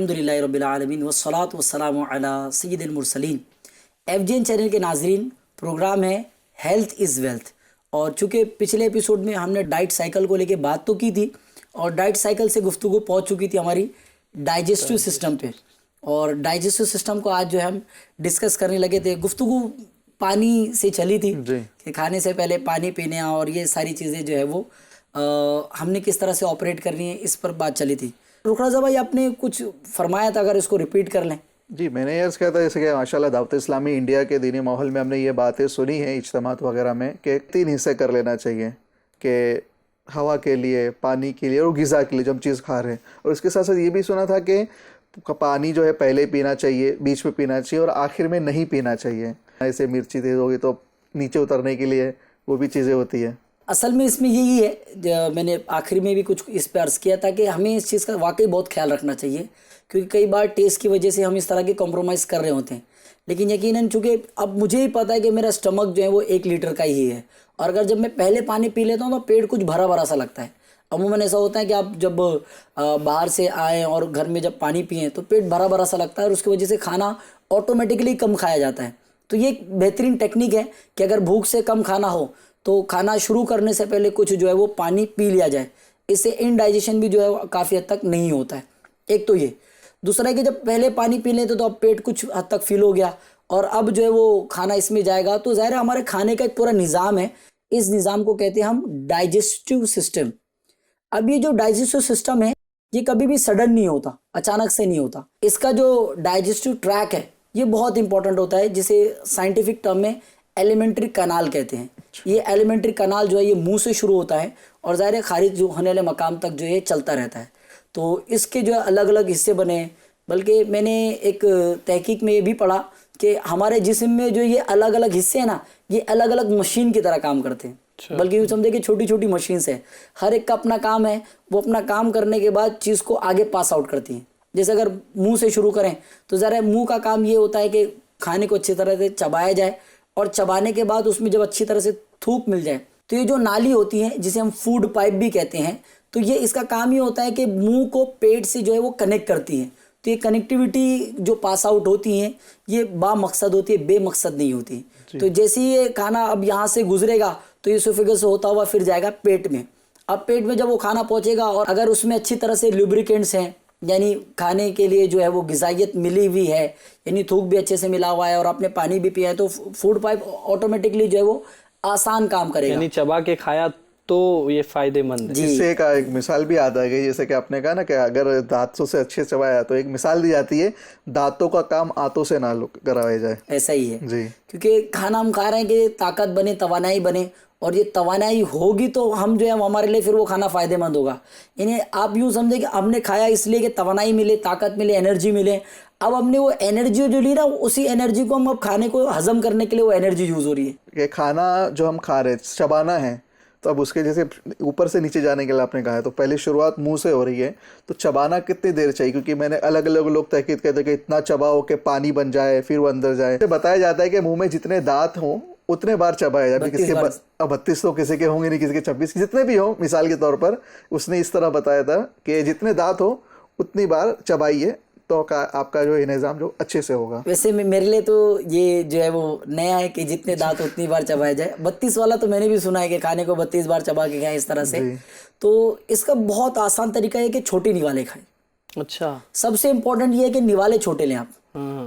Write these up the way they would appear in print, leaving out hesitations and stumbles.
अल्हम्दुलिल्लाहि रब्बिल आलमीन वस्सलातु वस्सलामु अला सय्यिदिल मुरसलीन। एफजीएन चैनल के नाजरीन, प्रोग्राम है हेल्थ इज़ वेल्थ। और चूँकि पिछले एपिसोड में हमने डाइट साइकिल को लेके बात तो की थी और डाइट साइकिल से गुफ्तगू पहुंच चुकी थी हमारी डाइजेस्टिव सिस्टम पे। और डाइजेस्टिव सिस्टम को आज जो है हम डिस्कस करने लगे थे। गुफ्तगू पानी से चली थी कि खाने से पहले पानी पीने और ये सारी चीज़ें जो है वो हमने किस तरह से ऑपरेट करनी है, इस पर बात चली थी। रुखराजा भाई, आपने कुछ फरमाया था, अगर इसको रिपीट कर लें। जी, मैंने ये कहा था जैसे कि माशाल्लाह दावत इस्लामी इंडिया के दीनी माहौल में हमने ये बातें सुनी हैं इज्तिमात वगैरह में कि 3 हिस्से कर लेना चाहिए कि हवा के लिए, पानी के लिए और ग़िज़ा के लिए जो हम चीज़ खा रहे हैं। और इसके साथ साथ ये भी सुना था कि पानी जो है पहले पीना चाहिए, बीच में पीना चाहिए और आखिर में नहीं पीना चाहिए। ऐसे मिर्ची तेज़ होगी तो नीचे उतरने के लिए वो भी चीज़ें होती है। असल में इसमें यही है, मैंने आखिर में भी कुछ इस पर अर्ज़ किया था कि हमें इस चीज़ का वाकई बहुत ख्याल रखना चाहिए, क्योंकि कई बार टेस्ट की वजह से हम इस तरह के कॉम्प्रोमाइज़ कर रहे होते हैं। लेकिन यकीनन चूँकि अब मुझे ही पता है कि मेरा स्टमक जो है वो 1 लीटर का ही है, और अगर जब मैं पहले पानी पी लेता हूँ तो पेट कुछ भरा भरा सा लगता है। अमूमन ऐसा होता है कि आप जब बाहर से आएँ और घर में जब पानी पिएँ तो पेट भरा भरा सा लगता है और उसकी वजह से खाना ऑटोमेटिकली कम खाया जाता है। तो ये एक बेहतरीन टेक्निक है कि अगर भूख से कम खाना हो तो खाना शुरू करने से पहले कुछ जो है वो पानी पी लिया जाए। इससे इनडाइजेशन भी जो है वो काफ़ी हद तक नहीं होता है। एक तो ये। दूसरा है कि जब पहले पानी पी लेते तो अब पेट कुछ हद तक फिल हो गया और अब जो है वो खाना इसमें जाएगा, तो ज़ाहिर है हमारे खाने का एक पूरा निज़ाम है। इस निज़ाम को कहते हैं हम डाइजेस्टिव सिस्टम। अब ये जो डाइजेस्टिव सिस्टम है ये कभी भी सडन नहीं होता, अचानक से नहीं होता। इसका जो डाइजेस्टिव ट्रैक है ये बहुत इंपॉर्टेंट होता है, जिसे साइंटिफिक टर्म में एलिमेंट्री कनाल कहते हैं। ये एलिमेंट्री कनाल जो है ये मुंह से शुरू होता है और ज़ाहिर है खारिज जो होने वाले मकाम तक जो है चलता रहता है। तो इसके जो है अलग अलग हिस्से बने, बल्कि मैंने एक तहकीक में ये भी पढ़ा कि हमारे जिस्म में जो ये अलग अलग हिस्से हैं ना, ये अलग अलग मशीन की तरह काम करते हैं। बल्कि यूँ समझे कि छोटी छोटी मशीन है, हर एक का अपना काम है। वो अपना काम करने के बाद चीज़ को आगे पास आउट करती हैं। जैसे अगर मुंह से शुरू करें तो ज़रा मुंह का काम ये होता है कि खाने को अच्छी तरह से चबाया जाए और चबाने के बाद उसमें जब अच्छी तरह से थूक मिल जाए तो ये जो नाली होती है जिसे हम फूड पाइप भी कहते हैं, तो ये इसका काम ये होता है कि मुंह को पेट से जो है वो कनेक्ट करती है। तो ये कनेक्टिविटी जो पास आउट होती है ये बामकसद होती है, बेमकसद नहीं होती। तो जैसे ही ये खाना अब यहाँ से गुजरेगा तो ये इसोफेगस से होता हुआ फिर जाएगा पेट में। अब पेट में जब वो खाना पहुँचेगा और अगर उसमें अच्छी तरह से लुब्रिकेंट्स हैं, यानी खाने के लिए जो है वो ग़िज़ाइयत मिली हुई है, यानी थूक भी अच्छे से मिला हुआ है और आपने पानी भी पिया है, तो फूड पाइप ऑटोमेटिकली जो है वो आसान काम करेगा। यानी चबा के खाया तो ये फायदेमंद है। इससे एक मिसाल भी आता है कि जैसे कि आपने कहा ना कि अगर दांतों से अच्छे चबाया तो एक मिसाल दी जाती है, दांतों का काम आंतों से ना कराया जाए। ऐसा ही है जी, क्योंकि खाना हम खा रहे हैं कि ताकत बने, तवानाई बने, और ये तवानाई होगी तो हम जो है हमारे लिए फिर वो खाना फ़ायदेमंद होगा। यानी आप यूँ समझे कि हमने खाया इसलिए कि तवानाई मिले, ताकत मिले, एनर्जी मिले। अब हमने वो एनर्जी जो ली ना, उसी एनर्जी को हम अब खाने को हजम करने के लिए वो एनर्जी यूज़ हो रही है। कि खाना जो हम खा रहे हैं चबाना है, तो अब उसके जैसे ऊपर से नीचे जाने के लिए आपने कहा है तो पहले शुरुआत मुंह से हो रही है, तो चबाना कितनी देर चाहिए? क्योंकि मैंने अलग अलग लोग तहकीद कहते हैं कि इतना चबाओ कि पानी बन जाए फिर वो अंदर जाए। बताया जाता है कि मुंह में जितने दांत हों उतने बार चबाया जाए। किसी के 32 तो किसी के होंगे नहीं, किसी के 26, जितने भी हों, मिसाल के तौर पर उसने इस तरह बताया था कि जितने दांत हो उतनी बार चबाइए तो आपका जो निज़ाम जो अच्छे से होगा। वैसे मेरे लिए तो ये जो है वो नया है कि जितने दांत उतनी बार चबाया जाए। 32 वाला तो मैंने भी सुना है कि खाने को 32 बार चबा के खाएं इस तरह से। तो इसका बहुत आसान तरीका है कि छोटे निवाले खाएं। अच्छा, सबसे इम्पोर्टेंट ये है कि निवाले छोटे लें आप।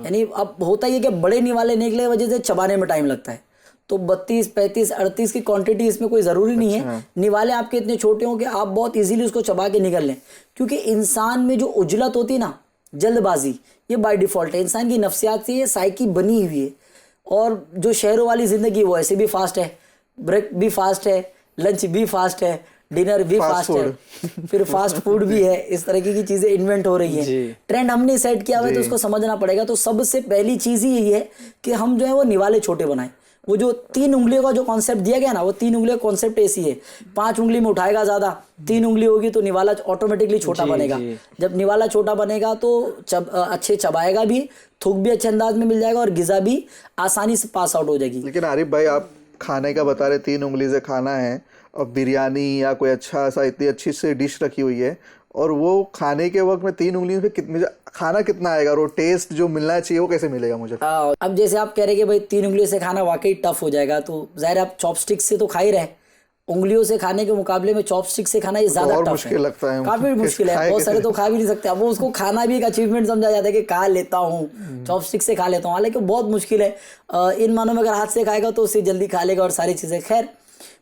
यानी अब होता ही है कि बड़े निवाले निकले वजह से चबाने में टाइम लगता है, तो 32, 35, 38 की क्वांटिटी इसमें कोई ज़रूरी नहीं है। निवाले आपके इतने छोटे हों कि आप बहुत इजीली उसको चबा के निकल लें। क्योंकि इंसान में जो उजलत होती है ना, जल्दबाजी, ये बाय डिफ़ॉल्ट है। इंसान की नफ्सियात से ये साइकी बनी हुई है। और जो शहरों वाली ज़िंदगी वो ऐसे भी फास्ट है, ब्रेक भी फास्ट है, लंच भी फास्ट है, डिनर भी फास्ट है, फिर फास्ट फूड भी है। इस तरह की चीज़ें इन्वेंट हो रही हैं। ट्रेंड हमने सेट किया हुआ है तो उसको समझना पड़ेगा। तो सबसे पहली चीज़ ही यही है कि हम जो है वो निवाले छोटे बनाएं। वो जो 3 उंगलियों का जो कॉन्सेप्ट दिया गया ना, वो 3 उंगलियों का कॉन्सेप्ट ऐसी है। 5 उंगली में उठाएगा ज़्यादा, 3 उंगली होगी तो निवाला ऑटोमेटिकली छोटा बनेगा। जब निवाला छोटा बनेगा तो अच्छे चबाएगा भी, थूक भी अच्छे अंदाज में मिल जाएगा और ग़िज़ा भी आसानी से पास आउट हो जाएगी। लेकिन आरिफ भाई, आप खाने का बता रहे 3 उंगली से खाना है और बिरयानी या कोई अच्छा सा इतनी अच्छी सी डिश रखी हुई है और वो खाने के वक्त में 3 उंगलियों पे कितने खाना कितना आएगा और वो टेस्ट जो मिलना चाहिए वो कैसे मिलेगा मुझे? अब जैसे आप कह रहे कि भाई 3 उंगलियों से खाना वाकई टफ हो जाएगा, तो जाहिर है आप चॉपस्टिक से तो खा ही रहे, उंगलियों से खाने के मुकाबले में चॉपस्टिक से खाना ये ज्यादा और टफ मुश्किल है, लगता है, काफी मुश्किल है। खाए बहुत सारे कैसे? तो खा भी नहीं सकते, अब वो उसको खाना भी एक अचीवमेंट समझा जाता है कि खा लेता हूँ, चॉपस्टिक से खा लेता हूँ, हालांकि बहुत मुश्किल है। इन मानों में अगर हाथ से खाएगा तो उससे जल्दी खा लेगा और सारी चीजें। खैर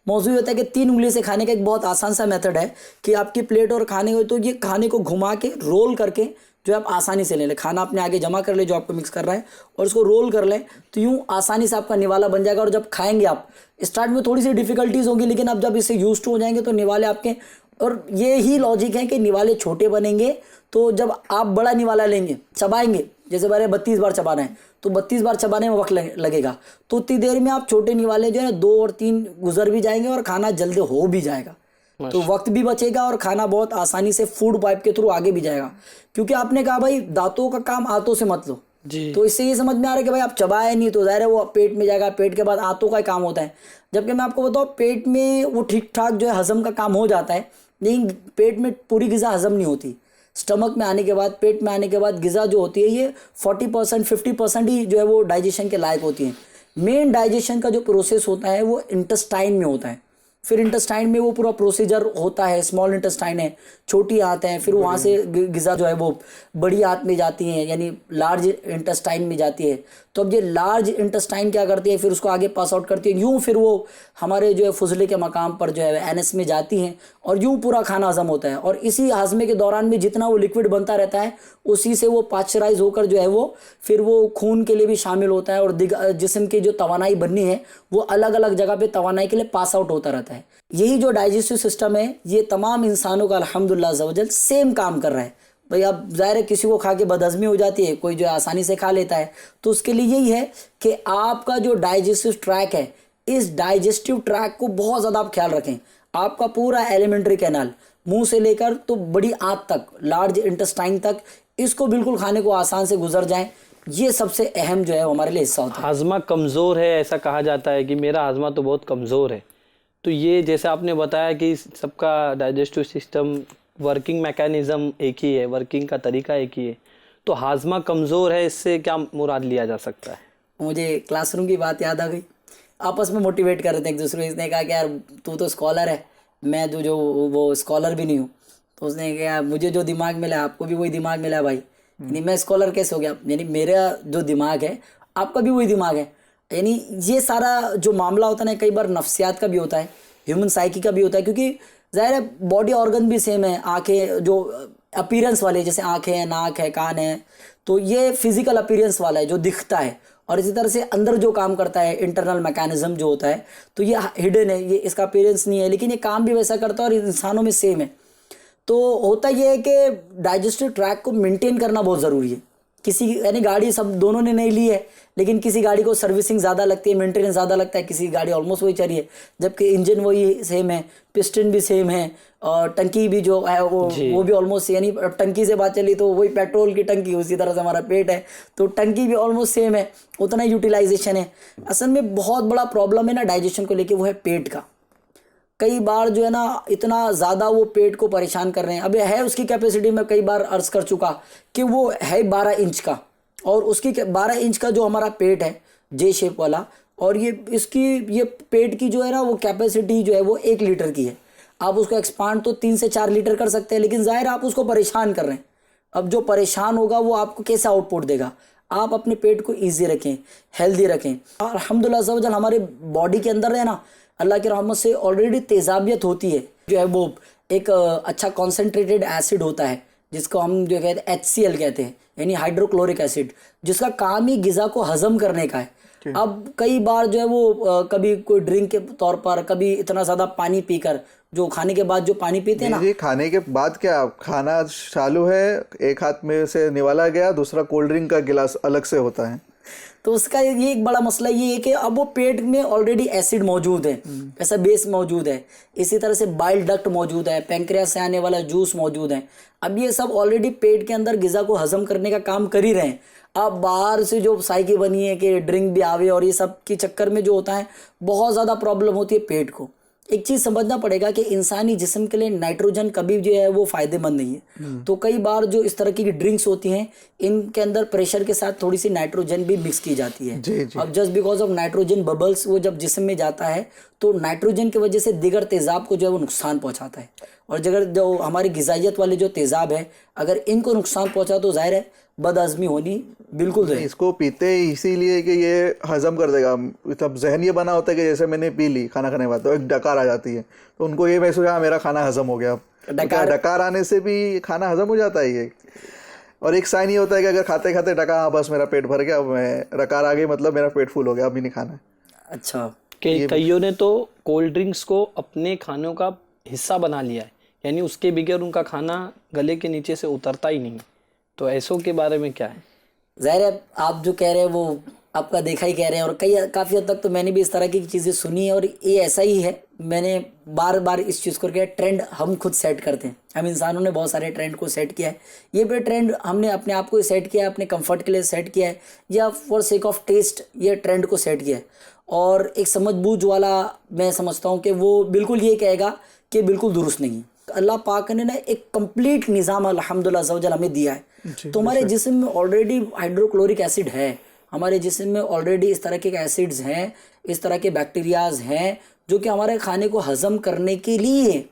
मौजूद होता है कि 3 उंगली से खाने का एक बहुत आसान सा मेथड है कि आपकी प्लेट और खाने हो तो ये खाने को घुमा के रोल करके जो आप आसानी से ले लें, खाना अपने आगे जमा कर ले जो आपको मिक्स कर रहा है और उसको रोल कर लें, तो यूँ आसानी से आपका निवाला बन जाएगा। और जब खाएंगे आप, स्टार्ट में थोड़ी सी डिफिकल्टीज होगी, लेकिन अब जब इससे यूज टू हो जाएंगे तो निवाले आपके, और ये ही लॉजिक है कि निवाले छोटे बनेंगे, तो जब आप बड़ा निवाला लेंगे चबाएंगे, जैसे बारे 32 बार चबाना है तो 32 बार चबाने में वक्त लगेगा, तो उतनी देर में आप छोटे निवाले जो है 2 और 3 गुजर भी जाएंगे और खाना जल्दी हो भी जाएगा, तो वक्त भी बचेगा और खाना बहुत आसानी से फूड पाइप के थ्रू आगे भी जाएगा। क्योंकि आपने कहा भाई दांतों का काम हाथों से मत लो जी। तो इससे ये समझ में आ रहा है कि भाई आप चबाए नहीं तो जाहिर है वो पेट में जाएगा, पेट के बाद आंतों का काम होता है। जबकि मैं आपको बताऊँ पेट में वो ठीक ठाक जो है हजम का काम हो जाता है, लेकिन पेट में पूरी ग़िज़ा हजम नहीं होती। स्टमक में आने के बाद, पेट में आने के बाद ग़िज़ा जो होती है ये 40% 50% ही जो है वो डाइजेशन के लायक होती है। मेन डाइजेशन का जो प्रोसेस होता है वो इंटेस्टाइन में होता है, फिर इंटेस्टाइन में वो पूरा प्रोसीजर होता है। स्मॉल इंटेस्टाइन है, छोटी आंत है, फिर वहाँ से ग़िज़ा जो है वो बड़ी आंत में जाती है, यानी लार्ज इंटेस्टाइन में जाती है। तो अब ये लार्ज इंटेस्टाइन क्या करती है, फिर उसको आगे पास आउट करती है, यूँ फिर वो हमारे जो है फुजले के मकाम पर जो है एनएस में जाती हैं और यूँ पूरा खाना हजम होता है। और इसी हाजमे के दौरान में जितना वो लिक्विड बनता रहता है उसी से वो पाश्चराइज होकर जो है वो फिर वो खून के लिए भी शामिल होता है और जिस्म की जो तवानाई बननी है वो अलग अलग जगह पे तवानाई के लिए पास आउट होता रहता है। यही जो डाइजेस्टिव सिस्टम है ये तमाम इंसानों का अल्हम्दुलिल्लाह अज़्ज़वजल सेम काम कर रहा है। भाई अब ज़ाहिर है किसी को खा के बदहज़मी हो जाती है, कोई जो है आसानी से खा लेता है, तो उसके लिए यही है कि आपका जो डाइजेस्टिव ट्रैक है इस डाइजेस्टिव ट्रैक को बहुत ज़्यादा आप ख्याल रखें। आपका पूरा एलिमेंट्री कैनाल मुंह से लेकर तो बड़ी आंत तक, लार्ज इंटेस्टाइन तक, इसको बिल्कुल खाने को आसान से गुजर जाए, ये सबसे अहम जो है हमारे लिए हिस्सा होता है। हाजमा कमज़ोर है ऐसा कहा जाता है कि मेरा हाजमा तो बहुत कमज़ोर है, तो ये जैसे आपने बताया कि सबका डाइजेस्टिव सिस्टम वर्किंग मैकेनिज़्म एक ही है, वर्किंग का तरीका एक ही है, तो हाजमा कमज़ोर है, इससे क्या मुराद लिया जा सकता है? मुझे क्लासरूम की बात याद आ गई, आपस में मोटिवेट कर रहे थे एक दूसरे को। इसने कहा कि यार तू तो स्कॉलर है, मैं जो वो स्कॉलर भी नहीं हूँ, तो उसने कहा मुझे जो दिमाग मिला आपको भी वही दिमाग मिला भाई, यानी मैं स्कॉलर कैसे हो गया, यानी मेरा जो दिमाग है आपका भी वही दिमाग है। यानी ये सारा जो मामला होता है ना कई बार नफ्सियात का भी होता है, ह्यूमन साइकी का भी होता है, क्योंकि ज़ाहिर है बॉडी ऑर्गन भी सेम है, आंखें जो अपीयरेंस वाले जैसे आंखें हैं, नाक है, कान है, तो ये फिजिकल अपीयरेंस वाला है जो दिखता है, और इसी तरह से अंदर जो काम करता है इंटरनल मैकेनिज्म जो होता है तो ये हिडन है, ये इसका अपीयरेंस नहीं है, लेकिन ये काम भी वैसा करता है और इंसानों में सेम है। तो होता ये है कि डाइजेस्टिव ट्रैक को मेंटेन करना बहुत ज़रूरी है। किसी यानी गाड़ी सब दोनों ने नहीं ली है, लेकिन किसी गाड़ी को सर्विसिंग ज़्यादा लगती है, मेंटेनेंस ज़्यादा लगता है, किसी गाड़ी ऑलमोस्ट वही चाहिए, जबकि इंजन वही सेम है, पिस्टन भी सेम है, और टंकी भी जो है वो भी ऑलमोस्ट, यानी टंकी से बात चली तो वही पेट्रोल की टंकी, उसी तरह से हमारा पेट है तो टंकी भी ऑलमोस्ट सेम है, उतना यूटिलाइजेशन है। असल में बहुत बड़ा प्रॉब्लम है ना डाइजेशन को लेके, वो है पेट का। कई बार जो है ना इतना ज़्यादा वो पेट को परेशान कर रहे हैं। अभी है उसकी कैपेसिटी में कई बार अर्ज कर चुका कि वो है 12 इंच का, और उसकी 12 इंच का जो हमारा पेट है जे शेप वाला, और ये पेट की जो है ना वो कैपेसिटी जो है वो 1 लीटर की है। आप उसको एक्सपांड तो 3 से 4 लीटर कर सकते हैं, लेकिन ज़ाहिर आप उसको परेशान कर रहे हैं। अब जो परेशान होगा वो आपको कैसे आउटपुट देगा। आप अपने पेट को ईजी रखें, हेल्दी रखें, और अल्हम्दुलिल्लाह अज़्ज़वजल हमारे बॉडी के अंदर है ना अल्लाह की रहमत से ऑलरेडी तेज़ाबियत होती है, जो है वो एक अच्छा कॉन्सेंट्रेटेड एसिड होता है जिसको हम जो कहते हैं HCl कहते हैं, यानी हाइड्रोक्लोरिक एसिड, जिसका काम ही ग़िज़ा को हज़म करने का है। अब कई बार जो है वो कभी कोई ड्रिंक के तौर पर, कभी इतना ज़्यादा पानी पीकर, जो खाने के बाद जो पानी पीते हैं ना, जी खाने के बाद क्या खाना चालू है, एक हाथ में से निवाला गया, दूसरा कोल्ड ड्रिंक का गिलास अलग से होता है, तो उसका ये एक बड़ा मसला ये है कि अब वो पेट में ऑलरेडी एसिड मौजूद है, ऐसा बेस मौजूद है, इसी तरह से बाइल डक्ट मौजूद है, पैंक्रियास से आने वाला जूस मौजूद है। अब ये सब ऑलरेडी पेट के अंदर ग़िज़ा को हजम करने का काम कर ही रहे हैं। अब बाहर से जो साइकी बनी है कि ड्रिंक भी आवे और ये सब के चक्कर में जो होता है बहुत ज़्यादा प्रॉब्लम होती है पेट को। एक चीज़ समझना पड़ेगा कि इंसानी जिस्म के लिए नाइट्रोजन कभी जो है वो फायदेमंद नहीं है। तो कई बार जो इस तरह की ड्रिंक्स होती हैं इनके अंदर प्रेशर के साथ थोड़ी सी नाइट्रोजन भी मिक्स की जाती है। जी जी। अब just because of nitrogen bubbles वो जब जिस्म में जाता है तो नाइट्रोजन की वजह से दिगर तेज़ाब को जो है वो नुकसान पहुंचाता है। और अगर जो हमारी गिज़ाइयत वाले जो तेज़ाब है अगर इनको नुकसान पहुंचा तो जाहिर है बदहज़मी होनी बिल्कुल है। इसको पीते ही इसीलिए कि ये हजम कर देगा। तब जहन ये बना होता है कि जैसे मैंने पी ली खाना खाने के बाद तो एक डकार आ जाती है, तो उनको ये महसूस है मेरा खाना हजम हो गया। डकार आने से भी खाना हजम हो जाता है ये। और एक साइन ये होता है कि अगर खाते खाते डका, हाँ बस मेरा पेट भर गया, अब मैं डकार आ गई मतलब मेरा पेट फुल हो गया, अभी नहीं खाना है। अच्छा, कईयों ने तो कोल्ड ड्रिंक्स को अपने खानों का हिस्सा बना लिया है, यानी उसके बगैर उनका खाना गले के नीचे से उतरता ही नहीं। तो ऐसों के बारे में क्या है? ज़ाहिर है आप जो कह रहे हैं वो आपका देखा ही कह रहे हैं, और काफ़ी हद तक तो मैंने भी इस तरह की चीज़ें सुनी है और ये ऐसा ही है। मैंने बार बार इस चीज़ को किया, ट्रेंड हम खुद सेट करते हैं। हम इंसानों ने बहुत सारे ट्रेंड को सेट किया है। ये भी ट्रेंड हमने अपने आप को सेट किया है, अपने कंफर्ट के लिए सेट किया है या फॉर सेक ऑफ टेस्ट ये ट्रेंड को सेट किया है। और एक समझबूझ वाला मैं समझता हूँ कि वो बिल्कुल ये कहेगा कि बिल्कुल दुरुस्त नहीं। अल्लाह पाक ने ना एक कंप्लीट निज़ाम अल्हम्दुलिल्लाह ज़वजल हमें दिया है। तो हमारे जिस्म में ऑलरेडी हाइड्रोक्लोरिक एसिड है, हमारे जिस्म में ऑलरेडी इस तरह के एसिड्स हैं, इस तरह के बैक्टीरियाज हैं जो कि हमारे खाने को हज़म करने के लिए।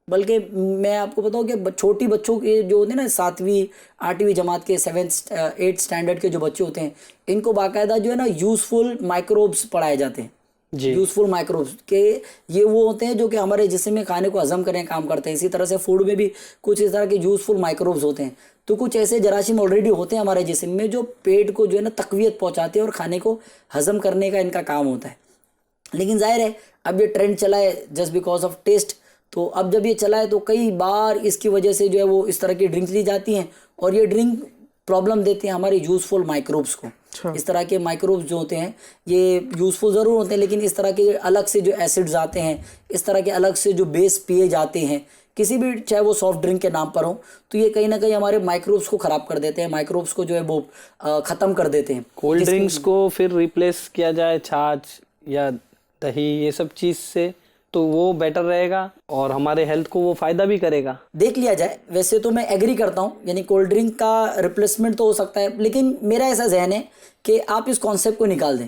बल्कि मैं आपको बताऊं कि छोटी बच्चों के जो होते हैं ना 7वीं 8वीं जमात के 7th 8th स्टैंडर्ड के जो बच्चे होते हैं इनको बाकायदा जो है ना यूज़फुल माइक्रोब्स पढ़ाए जाते हैं। यूज़फुल माइक्रोब्स के ये वो होते हैं जो कि हमारे जिस्म में खाने को हजम करने का काम करते हैं। इसी तरह से फूड में भी कुछ इस तरह के यूज़फुल माइक्रोब्स होते हैं। तो कुछ ऐसे जरासीम ऑलरेडी होते हैं हमारे जिस्म में जो पेट को जो है ना तक़वियत पहुंचाते हैं और खाने को हजम करने का इनका काम होता है। लेकिन जाहिर है अब ये ट्रेंड चला है जस्ट बिकॉज ऑफ टेस्ट। तो अब जब ये चला है तो कई बार इसकी वजह से जो है वो इस तरह की ड्रिंक्स ली जाती हैं और ये ड्रिंक प्रॉब्लम देते हैं हमारे यूज़फुल माइक्रोब्स को। इस तरह के माइक्रोब्स जो होते हैं ये यूज़फुल ज़रूर होते हैं, लेकिन इस तरह के अलग से जो एसिड्स आते हैं, इस तरह के अलग से जो बेस पिए जाते हैं किसी भी, चाहे वो सॉफ्ट ड्रिंक के नाम पर हो, तो ये कहीं ना कहीं हमारे माइक्रोब्स को ख़राब कर देते हैं, माइक्रोब्स को जो है वो ख़त्म कर देते हैं। कोल्ड ड्रिंक्स को फिर रिप्लेस किया जाए छाछ या दही ये सब चीज़ से तो वो बेटर रहेगा और हमारे हेल्थ को वो फ़ायदा भी करेगा। देख लिया जाए वैसे तो मैं एग्री करता हूँ, यानी कोल्ड ड्रिंक का रिप्लेसमेंट तो हो सकता है, लेकिन मेरा ऐसा जहन है कि आप इस कॉन्सेप्ट को निकाल दें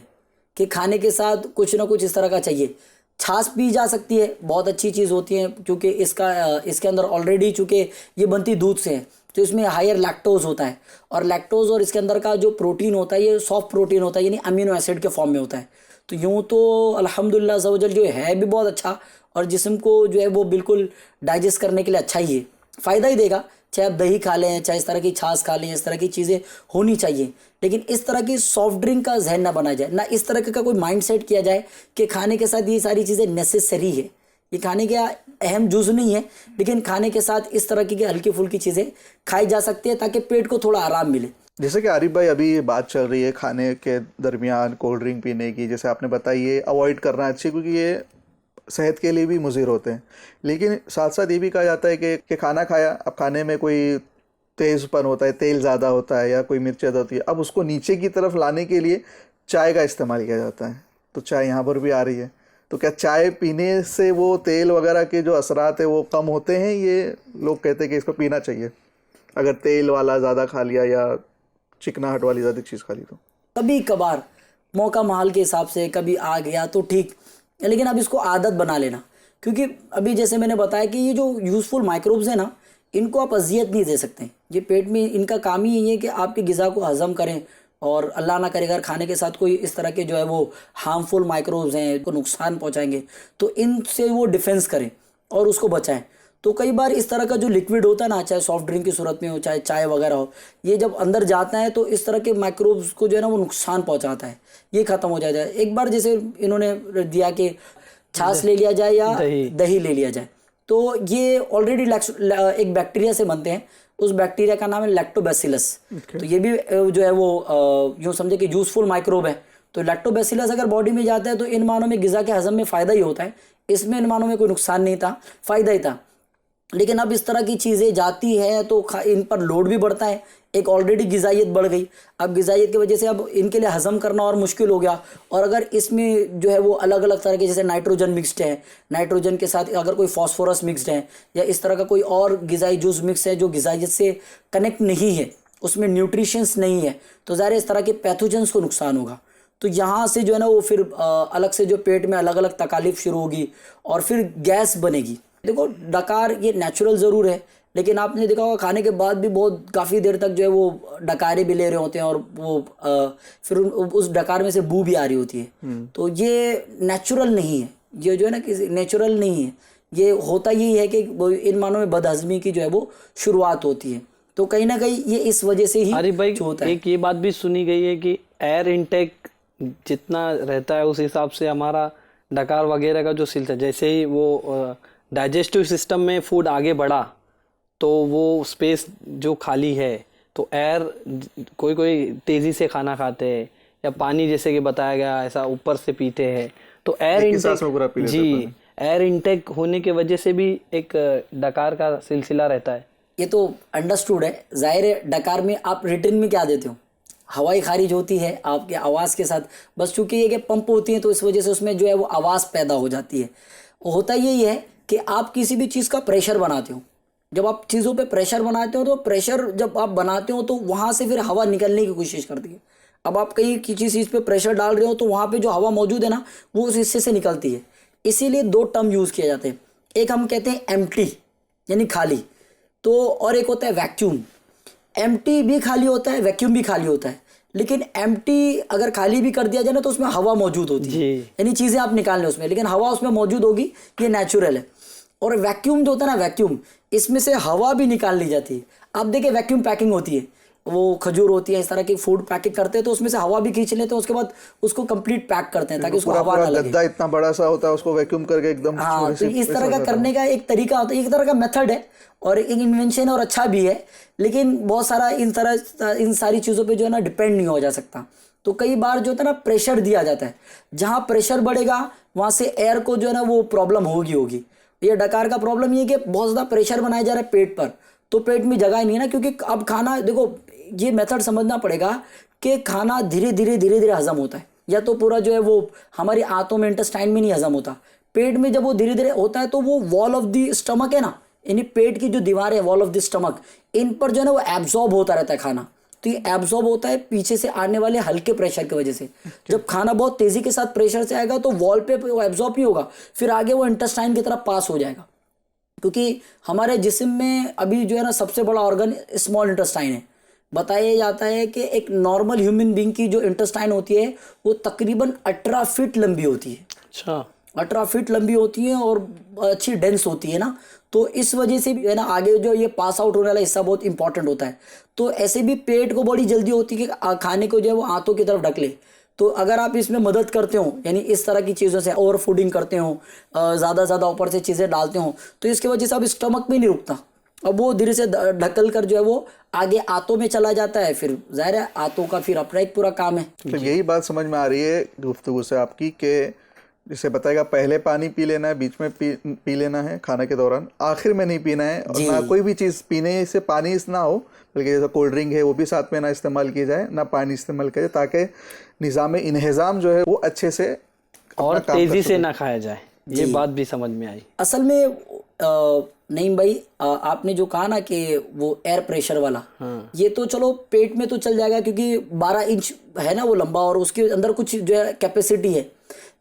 कि खाने के साथ कुछ ना कुछ इस तरह का चाहिए। छाछ पी जा सकती है, बहुत अच्छी चीज़ होती है क्योंकि इसके अंदर ऑलरेडी चूँकि ये बनती दूध से है तो इसमें हायर लैक्टोज होता है, और लैक्टोज और इसके अंदर का जो प्रोटीन होता है ये सॉफ्ट प्रोटीन होता है, यानी अमीनो एसिड के फॉर्म में होता है। तो यूँ तो अल्हम्दुलिल्लाह ज़वजल जो है भी बहुत अच्छा और जिस्म को जो है वो बिल्कुल डाइजेस्ट करने के लिए अच्छा ही है, फ़ायदा ही देगा। चाहे आप दही खा लें, चाहे इस तरह की छाछ खा लें, इस तरह की चीज़ें होनी चाहिए। लेकिन इस तरह की सॉफ्ट ड्रिंक का जहन ना बनाया जाए, ना इस तरह का कोई माइंड सेट किया जाए कि खाने के साथ ये सारी चीज़ें नेसेसरी है। ये खाने का अहम जुज़ नहीं है, लेकिन खाने के साथ इस तरह की हल्की फुल्की चीज़ें खाई जा सकती है ताकि पेट को थोड़ा आराम मिले। जैसे कि आरिफ भाई अभी बात चल रही है खाने के दरमियान कोल्ड ड्रिंक पीने की, जैसे आपने बताई ये अवॉइड करना अच्छी क्योंकि ये सेहत के लिए भी मुज़िर होते हैं। लेकिन साथ साथ ये भी कहा जाता है कि खाना खाया, अब खाने में कोई तेज़पन होता है, तेल ज़्यादा होता है या कोई मिर्च ज़्यादा होती है, अब उसको नीचे की तरफ लाने के लिए चाय का इस्तेमाल किया जाता है। तो चाय यहाँ पर भी आ रही है, तो क्या चाय पीने से वो तेल वगैरह के जो असरात है वो कम होते हैं? ये लोग कहते हैं कि इसको पीना चाहिए अगर तेल वाला ज़्यादा खा लिया या चिकनाहट वाली ज़्यादा चीज़ खा ली तो। कभी कभार मौका माहौल के हिसाब से कभी आ गया तो ठीक, लेकिन अब इसको आदत बना लेना, क्योंकि अभी जैसे मैंने बताया कि ये जो यूज़फुल माइक्रोब्स हैं ना इनको आप अजियत नहीं दे सकते। ये पेट में इनका काम ही यही है कि आपकी ग़िज़ा को हज़म करें, और अल्लाह ना करे अगर खाने के साथ कोई इस तरह के जो है वो हार्मफुल माइक्रोब्स हैं इनको नुकसान पहुँचाएंगे तो इनसे वो डिफेंस करें और उसको बचाएं। तो कई बार इस तरह का जो लिक्विड होता है ना, चाहे सॉफ्ट ड्रिंक की सूरत में हो चाहे चाय वगैरह हो, ये जब अंदर जाता है तो इस तरह के माइक्रोब्स को जो है ना वो नुकसान पहुंचाता है, ये ख़त्म हो जाता है। एक बार जैसे इन्होंने दिया कि छाछ ले लिया जाए या दही ले लिया जाए, तो ये ऑलरेडी एक बैक्टीरिया से बनते हैं, उस बैक्टीरिया का नाम है लैक्टोबैसिलस। तो ये भी जो है वो यूँ समझे कि यूज़फुल माइक्रोब है। तो लैक्टोबैसिलस अगर बॉडी में जाता है तो इन मानों में ग़िज़ा के हज़म में फ़ायदा ही होता है, इसमें इन मानों में कोई नुकसान नहीं था, फ़ायदा ही था। लेकिन अब इस तरह की चीज़ें जाती है तो इन पर लोड भी बढ़ता है। एक ऑलरेडी गिजाइत बढ़ गई, अब गिजाइत की वजह से अब इनके लिए हजम करना और मुश्किल हो गया। और अगर इसमें जो है वो अलग अलग तरह के, जैसे नाइट्रोजन मिक्स्ड है, नाइट्रोजन के साथ अगर कोई फॉस्फोरस मिक्स्ड है या इस तरह का कोई और गिजाई जूस मिक्स है जो गिजाइत से कनेक्ट नहीं है, उसमें न्यूट्रिशंस नहीं है, तो ज़ाहिर इस तरह के पैथोजेंस को नुकसान होगा। तो यहाँ से जो है ना वो फिर अलग से जो पेट में अलग अलग तकालीफ शुरू होगी और फिर गैस बनेगी। देखो डकार ये नेचुरल ज़रूर है, लेकिन आपने देखा होगा खाने के बाद भी बहुत काफ़ी देर तक जो है वो डकारे भी ले रहे होते हैं और वो फिर उस डकार में से बू भी आ रही होती है। तो ये नेचुरल नहीं है, ये जो है ना किसी नेचुरल नहीं है। ये होता यही है कि इन मानों में बदहजमी की जो है वो शुरुआत होती है। तो कहीं ना कहीं ये इस वजह से ही अरे भाई होता है। एक ये बात भी सुनी गई है कि एयर इनटेक जितना रहता है उस हिसाब से हमारा डकार वगैरह का जो सिलसिला, जैसे ही वो डाइजेस्टिव सिस्टम में फूड आगे बढ़ा तो वो स्पेस जो खाली है तो एयर, कोई कोई तेज़ी से खाना खाते हैं या पानी जैसे कि बताया गया ऐसा ऊपर से पीते हैं, तो एयर इनटेक जी एयर इनटेक होने के वजह से भी एक डकार का सिलसिला रहता है। ये तो अंडरस्टूड है। जाहिर है डकार में आप रिटर्न में क्या देते हो, हवाई खारिज होती है आपके आवाज़ के साथ, बस चूंकि ये कि पंप होती है तो इस वजह से उसमें जो है वो आवाज़ पैदा हो जाती है। होता यही है कि आप किसी भी चीज़ का प्रेशर बनाते हो, जब आप चीज़ों पे प्रेशर बनाते हो तो प्रेशर जब आप बनाते हो तो वहाँ से फिर हवा निकलने की कोशिश करती है। अब आप कहीं किसी चीज़ पे प्रेशर डाल रहे हो तो वहाँ पे जो हवा मौजूद है ना वो उस हिस्से से निकलती है। इसीलिए दो टर्म यूज़ किए जाते हैं, एक हम कहते हैं एम्प्टी यानी खाली, तो और एक होता है वैक्यूम। एम्प्टी भी खाली होता है, वैक्यूम भी खाली होता है, लेकिन एम्प्टी अगर खाली भी कर दिया जाए ना तो उसमें हवा मौजूद होती है, यानी चीज़ें आप निकाल लें उसमें, लेकिन हवा उसमें मौजूद होगी, ये नेचुरल है। और वैक्यूम जो होता है ना, वैक्यूम इसमें से हवा भी निकाल ली जाती है। आप देखिए वैक्यूम पैकिंग होती है, वो खजूर होती है, इस तरह की फूड पैकिंग करते हैं तो उसमें से हवा भी खींच लेते हैं, उसके बाद उसको कंप्लीट पैक करते हैं ताकि उसको हवा ना लगे। गद्दा इतना बड़ा सा होता है उसको वैक्यूम करके एकदम, हाँ, तो इस तरह का करने का एक तरीका होता है, एक तरह का मेथड है और एक इन्वेंशन और अच्छा भी है, लेकिन बहुत सारा इन सारी चीज़ों पे जो है ना डिपेंड नहीं हो जा सकता। तो कई बार जो होता है ना प्रेशर दिया जाता है, जहाँ प्रेशर बढ़ेगा वहाँ से एयर को जो है ना वो प्रॉब्लम होगी। ये डकार का प्रॉब्लम ये है कि बहुत ज़्यादा प्रेशर बनाया जा रहा है पेट पर, तो पेट में जगह ही नहीं है ना, क्योंकि अब खाना देखो ये मेथड समझना पड़ेगा कि खाना धीरे धीरे हजम होता है, या तो पूरा जो है वो हमारी आंतों में इंटेस्टाइन में नहीं हजम होता, पेट में जब वो धीरे धीरे होता है तो वो वॉल ऑफ द स्टमक है ना, यानी पेट की जो दीवार है वॉल ऑफ द स्टमक, इन पर जो है ना वो एब्जॉर्ब होता रहता है खाना। तो ये एब्जॉर्ब होता है पीछे से आने वाले हल्के प्रेशर की वजह से। जब खाना बहुत तेज़ी के साथ प्रेशर से आएगा तो वॉल पे वो एब्जॉर्ब नहीं होगा, फिर आगे वो इंटेस्टाइन की तरफ पास हो जाएगा, क्योंकि हमारे जिस्म में अभी जो है ना सबसे बड़ा ऑर्गन स्मॉल इंटेस्टाइन है। बताया जाता है कि एक नॉर्मल ह्यूमन बीइंग की जो इंटेस्टाइन होती है वो तकरीबन 18 फीट लंबी होती है। अच्छा, 18 फीट लंबी होती है और अच्छी डेंस होती है ना, तो इस वजह से भी है ना आगे जो ये पास आउट होने वाला हिस्सा बहुत इंपॉर्टेंट होता है। तो ऐसे भी पेट को बड़ी जल्दी होती है कि खाने को जो है वो आंतों की तरफ ढक ले, तो अगर आप इसमें मदद करते हो, यानी इस तरह की चीज़ों से ओवर फूडिंग करते हो, ज़्यादा ऊपर से चीज़ें डालते हो, तो इसकी वजह से अब स्टमक में नहीं रुकता, अब वो धीरे से ढकल कर जो है वो आगे आंतों में चला जाता है, फिर जाहिर है आंतों का फिर अपना एक पूरा काम है। तो यही बात समझ में आ रही है गुफ्तगू से आपकी कि जिसे बताएगा पहले पानी पी लेना है, बीच में पी लेना है खाने के दौरान, आखिर में नहीं पीना है, और ना कोई भी चीज़ पीने से पानी ना हो, बल्कि जैसे कोल्ड ड्रिंक है वो भी साथ में ना इस्तेमाल किया जाए, ना पानी इस्तेमाल किया जाए, ताकि निज़ाम इंहिज़ाम जो है वो अच्छे से और तेज़ी से ना खाया जाए। ये बात भी समझ में आई। असल में नईम भाई आपने जो कहा ना कि वो एयर प्रेशर वाला, ये तो चलो पेट में तो चल जाएगा क्योंकि 12 इंच है ना वो लंबा और उसके अंदर कुछ जो है कैपेसिटी है,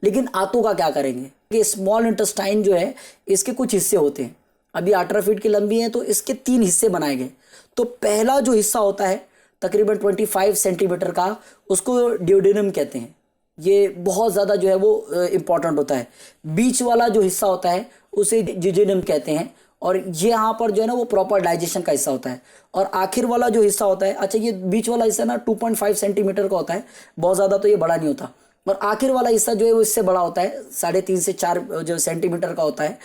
लेकिन आंतों का क्या करेंगे कि स्मॉल इंटेस्टाइन जो है इसके कुछ हिस्से होते हैं, अभी 18 फीट की लंबी है तो इसके 3 हिस्से बनाए गए। तो पहला जो हिस्सा होता है तकरीबन 25 सेंटीमीटर का, उसको ड्यूडेनम कहते हैं, ये बहुत ज़्यादा जो है वो इम्पॉर्टेंट होता है। बीच वाला जो हिस्सा होता है उसे जिजेनम कहते हैं, और ये यहाँ पर जो है ना वो प्रॉपर डाइजेशन का हिस्सा होता है। और आखिर वाला जो हिस्सा होता है, अच्छा ये बीच वाला हिस्सा ना 2.5 सेंटीमीटर का होता है, बहुत ज़्यादा तो ये बड़ा नहीं होता, और आखिर वाला हिस्सा जो है वो इससे बड़ा होता है, 3.5 से 4 जो सेंटीमीटर का होता है।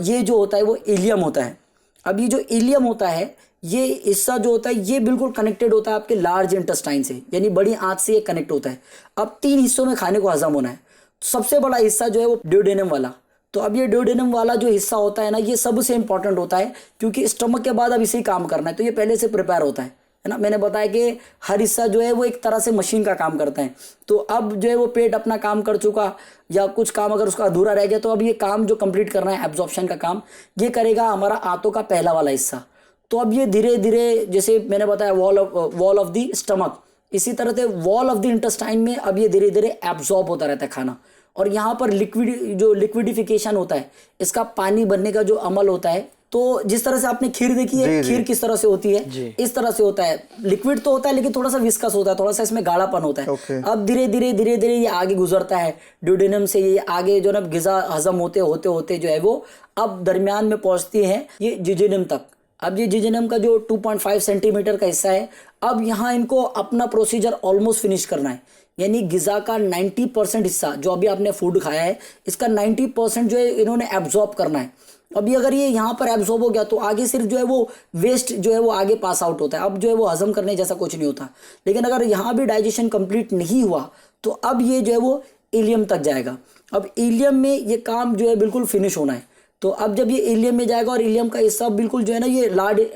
ये जो होता है वो इलियम होता है। अब ये जो इलियम होता है, ये हिस्सा जो होता है ये बिल्कुल कनेक्टेड होता है आपके लार्ज इंटेस्टाइन से, यानी बड़ी आंत से ये कनेक्ट होता है। अब 3 हिस्सों में खाने को हजम होना है, सबसे बड़ा हिस्सा जो है वो ड्यूडेनम वाला, तो अब ये ड्यूडेनम वाला जो हिस्सा होता है ना, ये सबसे इंपॉर्टेंट होता है, क्योंकि स्टमक के बाद अब इसे काम करना है, तो ये पहले से प्रिपेयर होता है ना। मैंने बताया कि हर हिस्सा जो है वो एक तरह से मशीन का काम करता है। तो अब जो है वो पेट अपना काम कर चुका, या कुछ काम अगर उसका अधूरा रह गया, तो अब ये काम जो कंप्लीट करना है एब्जॉर्प्शन का काम, ये करेगा हमारा आंतों का पहला वाला हिस्सा। तो अब ये धीरे धीरे, जैसे मैंने बताया वॉल ऑफ द स्टमक, इसी तरह से वॉल ऑफ द इंटेस्टाइन में अब ये धीरे धीरे एब्जॉर्ब होता रहता है खाना। और यहाँ पर लिक्विडिफिकेशन होता है, इसका पानी बनने का जो अमल होता है, तो जिस तरह से आपने खीर देखी है, खीर किस तरह से होती है, इस तरह से होता है। लिक्विड तो होता है लेकिन थोड़ा सा विस्कस होता है, थोड़ा सा इसमें गाढ़ापन होता है। अब धीरे धीरे ये आगे गुजरता है ड्यूडेनम से, ये आगे जो ना गिजा हजम होते होते होते जो है वो अब दरमियान में पहुंचती है ये जिजेनम तक। अब ये जिजेनम का जो 2.5 सेंटीमीटर का हिस्सा है, अब यहाँ इनको अपना प्रोसीजर ऑलमोस्ट फिनिश करना है। यानी गिजा का 90% हिस्सा जो अभी आपने फूड खाया है, इसका 90% जो है इन्होंने एब्जॉर्ब करना है। अभी अगर ये यहाँ पर एब्जॉर्ब हो गया तो आगे सिर्फ जो है वो वेस्ट जो है वो आगे पास आउट होता है, अब जो है वो हजम करने जैसा कुछ नहीं होता। लेकिन अगर यहाँ भी डाइजेशन कंप्लीट नहीं हुआ तो अब ये जो है वो इलियम तक जाएगा। अब इलियम में ये काम जो है बिल्कुल फिनिश होना है। तो अब जब ये इलियम में जाएगा, और इलियम का हिस्सा बिल्कुल जो है ना ये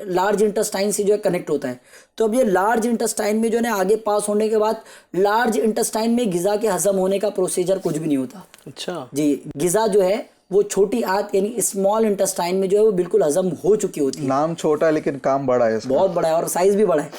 लार्ज इंटेस्टाइन से जो है कनेक्ट होता है, तो अब ये लार्ज इंटेस्टाइन में जो है ना आगे पास होने के बाद लार्ज इंटेस्टाइन में गिजा के हजम होने का प्रोसीजर कुछ भी नहीं होता। अच्छा जी, गिजा जो है वो छोटी आंत यानी स्मॉल इंटेस्टाइन में जो है वो बिल्कुल हजम हो चुकी होती है। नाम छोटा है लेकिन काम बड़ा है इसका। बहुत बड़ा है और साइज भी बड़ा है,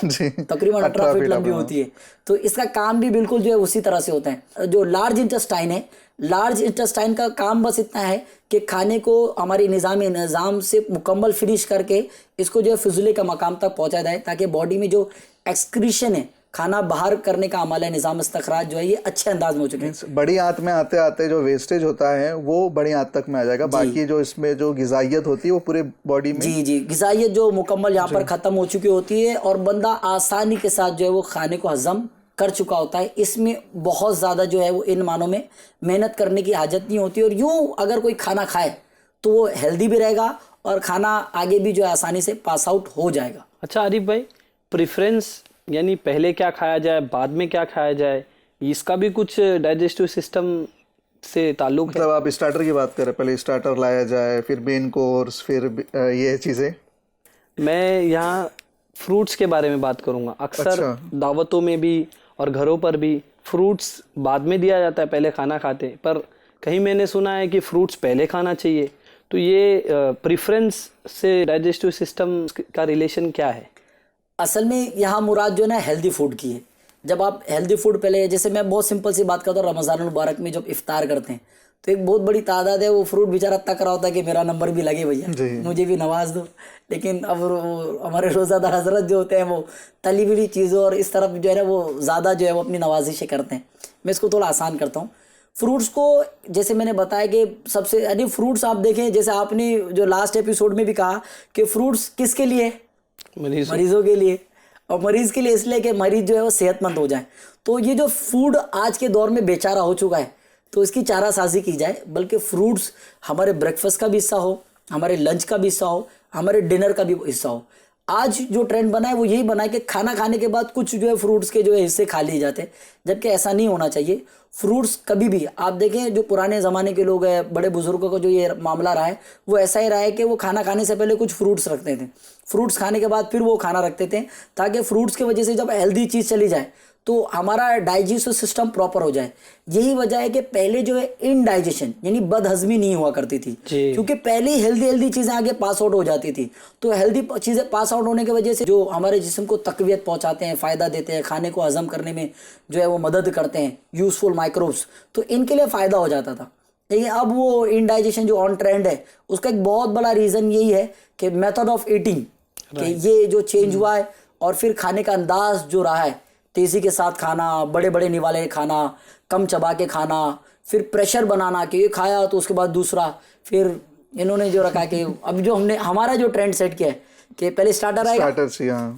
तकरीबन 18 फीट लंबी होती है। तो इसका काम भी बिल्कुल जो है उसी तरह से होता है। जो लार्ज इंटेस्टाइन है, लार्ज इंटेस्टाइन का काम बस इतना है कि खाने को हमारी निज़ाम से मुकम्मल फिनिश करके इसको जो है फिजुले का मकाम तक पहुंचा जाए, ताकि बॉडी में जो एक्सक्रीशन है, खाना बाहर करने का अमल है, निज़ाम इस्तखराज जो है ये अच्छे अंदाज में हो चुके। बड़ी आंत में आते आते जो वेस्टेज होता है वो बड़ी आंत तक में आ जाएगा, बाकी जो इसमें जो गिजाइयत होती है वो पूरे बॉडी में। जी, गिजाइयत जो मुकम्मल यहाँ पर ख़त्म हो चुकी होती है, और बंदा आसानी के साथ जो है वो खाने को हजम कर चुका होता है। इसमें बहुत ज़्यादा जो है वो इन मानों में मेहनत करने की हाजत नहीं होती, और यूँ अगर कोई खाना खाए तो वो हेल्दी भी रहेगा और खाना आगे भी जो है आसानी से पास आउट हो जाएगा। अच्छा आरिफ भाई, प्रेफरेंस यानी पहले क्या खाया जाए बाद में क्या खाया जाए, इसका भी कुछ डाइजेस्टिव सिस्टम से ताल्लुक है? मतलब आप स्टार्टर की बात करें, पहले स्टार्टर लाया जाए, फिर मेन कोर्स, फिर ये चीज़ें। मैं यहाँ फ्रूट्स के बारे में बात करूँगा। अक्सर दावतों में भी और घरों पर भी फ्रूट्स बाद में दिया जाता है, पहले खाना खाते, पर कहीं मैंने सुना है कि फ्रूट्स पहले खाना चाहिए। तो ये प्रेफरेंस से डाइजेस्टिव सिस्टम का रिलेशन क्या है? असल में यहाँ मुराद जो है ना हेल्दी फूड की है। जब आप हेल्दी फूड पहले, जैसे मैं बहुत सिंपल सी बात करता हूँ, रमज़ानुल मुबारक में जब इफ्तार करते हैं तो एक बहुत बड़ी तादाद है वो फ्रूट बेचारा तक रहा होता है कि मेरा नंबर भी लगे भैया, मुझे भी नवाज दो। लेकिन अब हमारे रोज़ादार हजरत जो होते हैं वो तली हुई चीज़ों और इस तरफ जो है ना वो ज़्यादा जो है वो अपनी नवाजिशें करते हैं। मैं इसको थोड़ा आसान करता हूँ। फ्रूट्स को जैसे मैंने बताया कि सबसे यानी फ्रूट्स आप देखें, जैसे आपने जो लास्ट एपिसोड में भी कहा कि फ्रूट्स किसके लिए, मरीजों के लिए, और मरीज़ के लिए इसलिए कि मरीज़ जो है वो सेहतमंद हो जाए। तो ये जो फूड आज के दौर में बेचारा हो चुका है, तो इसकी चारासाजी की जाए, बल्कि फ्रूट्स हमारे ब्रेकफास्ट का भी हिस्सा हो, हमारे लंच का भी हिस्सा हो, हमारे डिनर का भी हिस्सा हो। आज जो ट्रेंड बना है वो यही बना है कि खाना खाने के बाद कुछ जो है फ्रूट्स के जो है हिस्से खा लिए जाते हैं, जबकि ऐसा नहीं होना चाहिए। फ्रूट्स कभी भी आप देखें, जो पुराने ज़माने के लोग हैं, बड़े बुजुर्गों का जो ये मामला रहा है वो ऐसा ही रहा है कि वो खाना खाने से पहले कुछ फ्रूट्स रखते थे, फ्रूट्स खाने के बाद फिर वो खाना रखते थे, ताकि फ्रूट्स की वजह से जब हेल्दी चीज़ चली जाए तो हमारा डाइजेस्टिव सिस्टम प्रॉपर हो जाए। यही वजह है कि पहले जो है इनडाइजेशन यानी बदहजमी नहीं हुआ करती थी, क्योंकि पहले ही हेल्दी चीज़ें आगे पास आउट हो जाती थी। तो हेल्दी चीज़ें पास आउट होने की वजह से जो हमारे जिस्म को तकवीत पहुंचाते हैं, फ़ायदा देते हैं, खाने को हजम करने में जो है वो मदद करते हैं, यूज़फुल माइक्रोब्स, तो इनके लिए फ़ायदा हो जाता था। लेकिन अब वो इनडाइजेशन जो ऑन ट्रेंड है उसका एक बहुत बड़ा रीज़न यही है कि मेथड ऑफ ईटिंग, कि ये जो चेंज हुआ है, और फिर खाने का अंदाज जो रहा है, तेज़ी के साथ खाना, बड़े बड़े निवाले खाना, कम चबा के खाना, फिर प्रेशर बनाना कि ये खाया तो उसके बाद दूसरा, फिर इन्होंने जो रखा कि अब जो हमने हमारा जो ट्रेंड सेट किया है कि पहले स्टार्टर आएगा,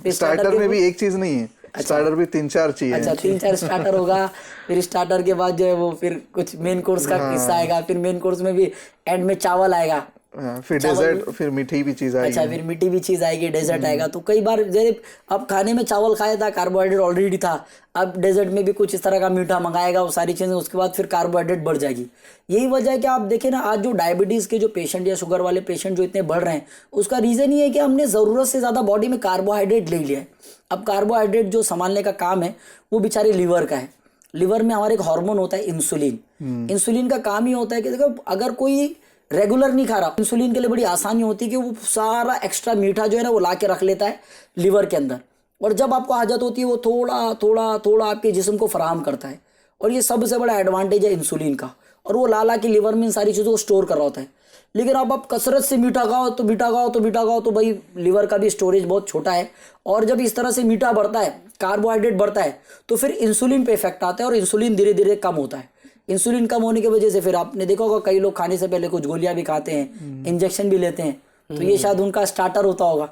स्टार्टर में भी एक चीज़ नहीं है, स्टार्टर भी 3-4 चीज़। अच्छा, 3-4 स्टार्टर होगा, फिर स्टार्टर के बाद जो है वो फिर कुछ मेन कोर्स का हिस्सा आएगा, फिर मेन कोर्स में भी एंड में चावल आएगा, फिर डेजर्ट, फिर मीठी भी चीज़ आएगी। अच्छा, फिर मीठी भी चीज़ आएगी, डेजर्ट आएगा। तो कई बार जैसे अब खाने में चावल खाया था, कार्बोहाइड्रेट ऑलरेडी था, अब डेजर्ट में भी कुछ इस तरह का मीठा मंगाएगा, वो सारी चीज़ें, उसके बाद फिर कार्बोहाइड्रेट बढ़ जाएगी। यही वजह है कि आप देखें ना, आज जो डायबिटीज़ के जो पेशेंट या शुगर वाले पेशेंट जो इतने बढ़ रहे हैं, उसका रीज़न ये है कि हमने ज़रूरत से ज़्यादा बॉडी में कार्बोहाइड्रेट ले लिया है। अब कार्बोहाइड्रेट जो संभालने का काम है वो बेचारे लीवर का है। लीवर में हमारे एक हार्मोन होता है इंसुलिन। इंसुलिन का काम ही होता है कि देखो, अगर कोई रेगुलर नहीं खा रहा, इंसुलिन के लिए बड़ी आसानी होती है कि वो सारा एक्स्ट्रा मीठा जो है ना वो ला के रख लेता है लीवर के अंदर, और जब आपको हाजत होती है वो थोड़ा थोड़ा थोड़ा आपके जिस्म को फराहम करता है। और ये सबसे बड़ा एडवांटेज है इंसुलिन का, और वो ला के लीवर में इन सारी चीज़ों को स्टोर कर रहा होता है। लेकिन अब आप कसरत से मीठा खाओ तो मीठा खाओ तो मीठा खाओ, तो भाई लीवर का भी स्टोरेज बहुत छोटा है, और जब इस तरह से मीठा बढ़ता है, कार्बोहाइड्रेट बढ़ता है, तो फिर इंसुलिन पे इफेक्ट आता है, और इंसुलिन धीरे धीरे कम होता है। इंसुलिन कम होने की वजह से फिर आपने देखा होगा कई लोग खाने से पहले कुछ गोलियां भी खाते हैं, इंजेक्शन भी लेते हैं, तो ये शायद उनका स्टार्टर होता होगा।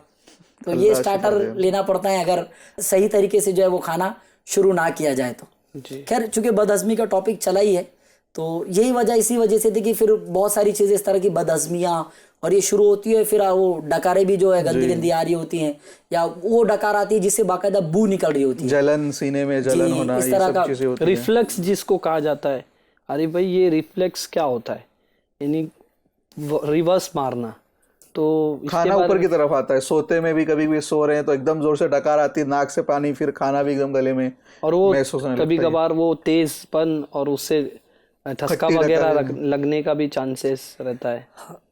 तो ये स्टार्टर लेना पड़ता है अगर सही तरीके से जो है वो खाना शुरू ना किया जाए तो। खैर, चूंकि बदहजमी का टॉपिक चला ही है, तो यही वजह, इसी वजह से थी कि फिर बहुत सारी चीज़ें इस तरह की बदहजमियाँ और ये शुरू होती है। फिर वो डकारें भी जो है गंदी गंदी आ रही होती हैं, या वो डकार आती है जिससे बाकायदा बू निकल रही होती है, जलन, सीने में जलन होना, इस ये तरह सब का चीजें होती हैं। रिफ्लेक्स जिसको कहा जाता है, अरे भाई ये रिफ्लेक्स क्या होता है, यानी रिवर्स मारना। तो खाना ऊपर की तरफ आता है, सोते में भी कभी भी सो रहे हैं तो एकदम जोर से डकार आती है, नाक से पानी, फिर खाना भी एकदम गले में, और वो महसूस होने कभी लगता है। कभार वो तेजपन और उससे ठसका वगैरह लगने का भी चांसेस रहता है।